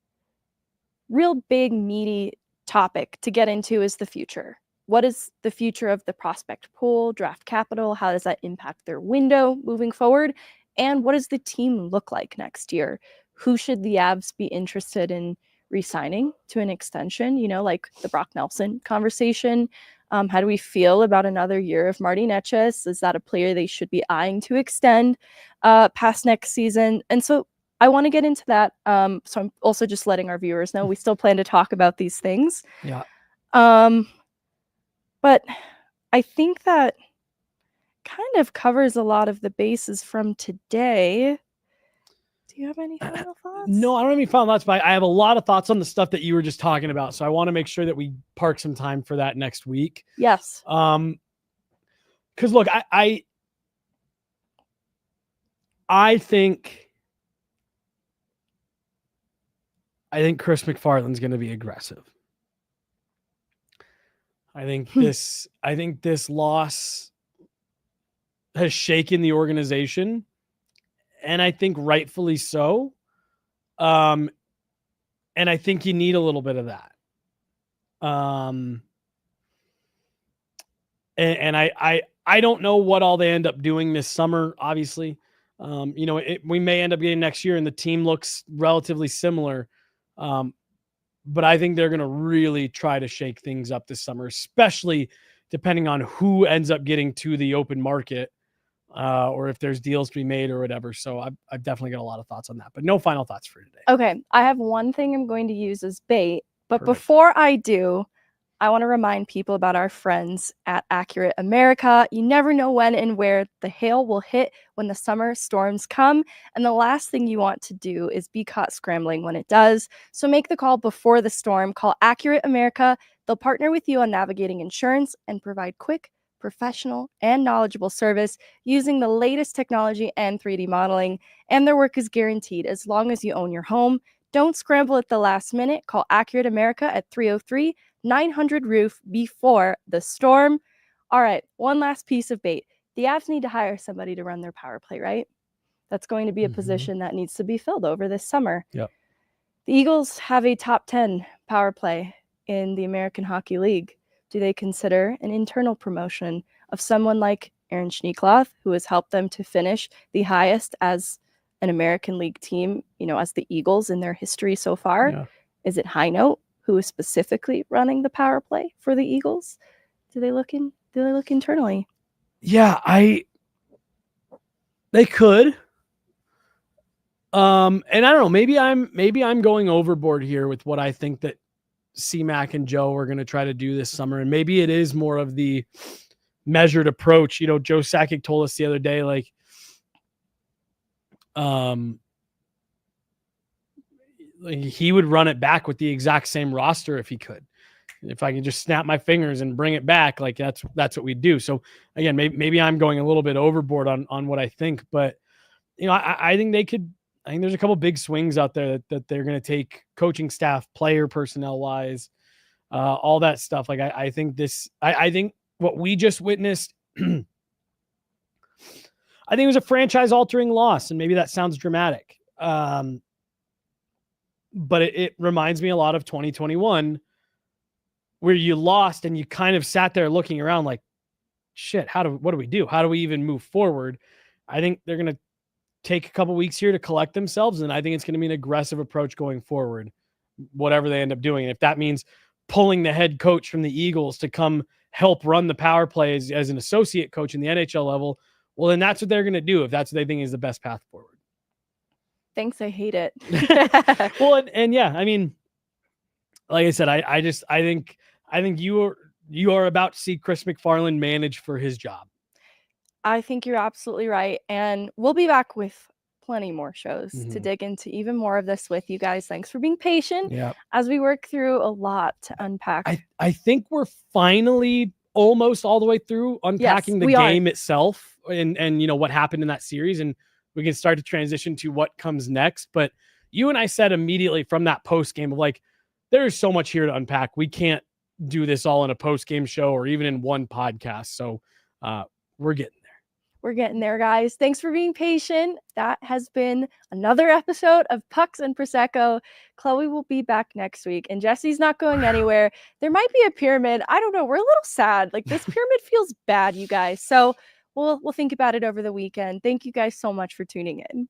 real big meaty topic to get into is the future. What is the future of the prospect pool, draft capital? How does that impact their window moving forward? And what does the team look like next year? Who should the Avs be interested in re-signing to an extension? You know, like the Brock Nelson conversation. How do we feel about another year of Marty Necas? Is that a player they should be eyeing to extend past next season? And so I want to get into that. So I'm also just letting our viewers know we still plan to talk about these things. Yeah. But I think that kind of covers a lot of the bases from today. Do you have any final thoughts? No, I don't have any final thoughts, but I have a lot of thoughts on the stuff that you were just talking about. So I want to make sure that we park some time for that next week. Yes. Because look, I think Chris McFarland's going to be aggressive. I think this loss has shaken the organization, and I think rightfully so. And I think you need a little bit of that. And I don't know what all they end up doing this summer, obviously. We may end up getting next year and the team looks relatively similar. But I think they're going to really try to shake things up this summer, especially depending on who ends up getting to the open market, or if there's deals to be made or whatever. So I've definitely got a lot of thoughts on that, but no final thoughts for today. Okay. I have one thing I'm going to use as bait, but Perfect. Before I do, I want to remind people about our friends at Accurate America. You never know when and where the hail will hit when the summer storms come. And the last thing you want to do is be caught scrambling when it does. So make the call before the storm. Call Accurate America. They'll partner with you on navigating insurance and provide quick, professional, and knowledgeable service using the latest technology and 3D modeling. And their work is guaranteed as long as you own your home. Don't scramble at the last minute. Call Accurate America at 303-900-ROOF before the storm. All right, one last piece of bait. The Avs need to hire somebody to run their power play, right? That's going to be a position that needs to be filled over this summer. Yep. The Eagles have a top 10 power play in the American Hockey League. Do they consider an internal promotion of someone like Aaron Schneekloth, who has helped them to finish the highest as an American League team, as the Eagles in their history so far? Yeah. Is it High Note, who is specifically running the power play for the Eagles? Do they look internally? Yeah, they could. And I don't know, maybe I'm going overboard here with what I think that C-Mac and Joe are going to try to do this summer. And maybe it is more of the measured approach. Joe Sakic told us the other day, like, he would run it back with the exact same roster if he could. If I can just snap my fingers and bring it back, like that's what we do. So again, maybe I'm going a little bit overboard on what I think, but I think they could. I think there's a couple big swings out there that they're going to take, coaching staff, player personnel wise, all that stuff. Like I think what we just witnessed, I I think it was a franchise-altering loss, and maybe that sounds dramatic. But it reminds me a lot of 2021, where you lost and you kind of sat there looking around like, shit, what do we do? How do we even move forward? I think they're going to take a couple weeks here to collect themselves, and I think it's going to be an aggressive approach going forward, whatever they end up doing. And if that means pulling the head coach from the Eagles to come help run the power play as an associate coach in the NHL level, well, then that's what they're going to do if that's what they think is the best path forward. Thanks, I hate it. Well, and yeah, I mean, like I said, I think you are about to see Chris MacFarland manage for his job. I think you're absolutely right. And we'll be back with plenty more shows to dig into even more of this with you guys. Thanks for being patient as we work through a lot to unpack. I think we're finally almost all the way through unpacking the game itself and what happened in that series. And we can start to transition to what comes next. But you and I said immediately from that post game of like, there's so much here to unpack. We can't do this all in a post game show or even in one podcast. So we're getting there. We're getting there, guys. Thanks for being patient. That has been another episode of Pucks and Prosecco. Chloe will be back next week, and Jesse's not going anywhere. There might be a pyramid. I don't know. We're a little sad. Like, this pyramid feels bad, you guys. So we'll think about it over the weekend. Thank you guys so much for tuning in.